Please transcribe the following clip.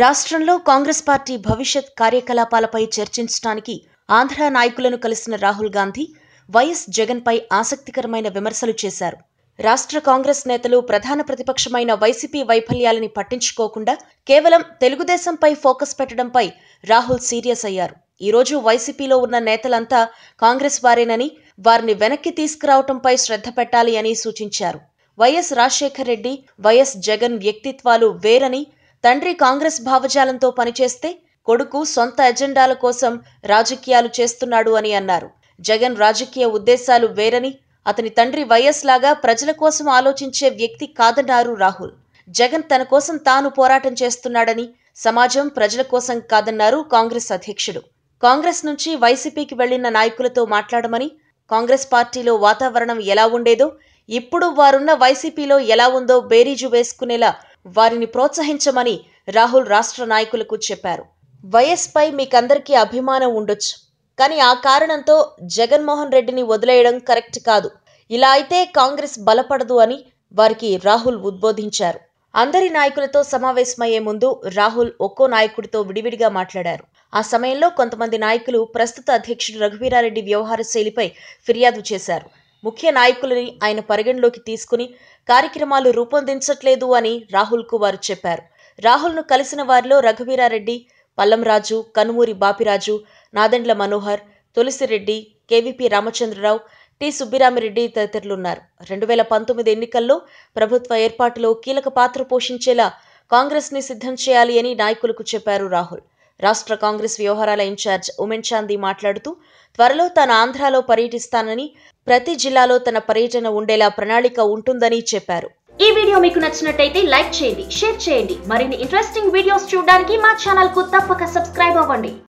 రాష్ట్రంలో కాంగ్రెస్ పార్టీ భవిష్యత్ కార్యకలాపాలపై చర్చించడానికి ఆంధ్ర నాయకులను కలిసిన రాహుల్ గాంధీ వైఎస్ జగన్ పై ఆసక్తికరమైన విమర్శలు చేశారు. రాష్ట్ర కాంగ్రెస్ నేతలు ప్రధాన ప్రతిపక్షమైన వైసీపీ వైఫల్యాలని పట్టించుకోకుండా కేవలం తెలుగుదేశంపై ఫోకస్ పెట్టడంపై రాహుల్ సీరియస్ అయ్యారు. ఈ రోజు వైసీపీలో ఉన్న నేతలంతా కాంగ్రెస్ వారేనని, వారిని వెనక్కి తీసుకురావడంపై శ్రద్ధ పెట్టాలి అని సూచించారు. వైఎస్ రాజశేఖర్ రెడ్డి, వైఎస్ జగన్ వ్యక్తిత్వాలు వేరని, తండ్రి కాంగ్రెస్ భావజాలంతో పనిచేస్తే కొడుకు సొంత ఎజెండాల కోసం రాజకీయాలు చేస్తున్నాడు అని అన్నారు. జగన్ రాజకీయ ఉద్దేశాలు వేరని, అతని తండ్రి వైఎస్ లాగా ప్రజల కోసం ఆలోచించే వ్యక్తి కాదన్నారు రాహుల్. జగన్ తన కోసం తాను పోరాటం చేస్తున్నాడని, సమాజం ప్రజల కోసం కాదన్నారు కాంగ్రెస్ అధ్యక్షుడు. కాంగ్రెస్ నుంచి వైసీపీకి వెళ్లిన నాయకులతో మాట్లాడమని, కాంగ్రెస్ పార్టీలో వాతావరణం ఎలా ఉండేదో, ఇప్పుడు వారున్న వైసీపీలో ఎలా ఉందో బేరీజు వేసుకునేలా వారిని ప్రోత్సహించమని రాహుల్ రాష్ట్ర నాయకులకు చెప్పారు. వైఎస్ పై మీకందరికీ అభిమానం ఉండొచ్చు, కానీ ఆ కారణంతో జగన్మోహన్ రెడ్డిని వదిలేయడం కరెక్ట్ కాదు. ఇలా అయితే కాంగ్రెస్ బలపడదు అని వారికి రాహుల్ ఉద్బోధించారు. అందరి నాయకులతో సమావేశమయ్యే ముందు రాహుల్ ఒక్కో నాయకుడితో విడివిడిగా మాట్లాడారు. ఆ సమయంలో కొంతమంది నాయకులు ప్రస్తుత అధ్యక్షుడు రఘువీరారెడ్డి వ్యవహార శైలిపై ఫిర్యాదు చేశారు. ముఖ్య నాయకులని ఆయన పరిగణలోకి తీసుకుని కార్యక్రమాలు రూపొందించట్లేదు అని రాహుల్కు వారు చెప్పారు. రాహుల్ను కలిసిన వారిలో రఘువీరారెడ్డి, పల్లంరాజు, కనుమూరి బాపిరాజు, నాదెండ్ల మనోహర్, తులసిరెడ్డి, కేవీపీ రామచంద్రరావు, టి సుబ్బిరామిరెడ్డి తదితరులున్నారు. 2019 ఎన్నికల్లో ప్రభుత్వ ఏర్పాటులో కీలక పాత్ర పోషించేలా కాంగ్రెస్ ని సిద్ధం చేయాలి అని నాయకులకు చెప్పారు రాహుల్. రాష్ట్ర కాంగ్రెస్ వ్యవహారాల ఇన్ఛార్జ్ ఉమెన్ చాందీ మాట్లాడుతూ, త్వరలో తాను ఆంధ్రాలో పర్యటిస్తానని, ప్రతి జిల్లాలో తన పర్యటన ఉండేలా ప్రణాళిక ఉంటుందని చెప్పారు. ఈ వీడియో మీకు నచ్చినట్టయితే లైక్ చేయండి, షేర్ చేయండి. మరిన్ని ఇంట్రెస్టింగ్ వీడియోస్ చూడడానికి మా ఛానల్ కు తప్పక సబ్స్క్రైబ్ అవ్వండి.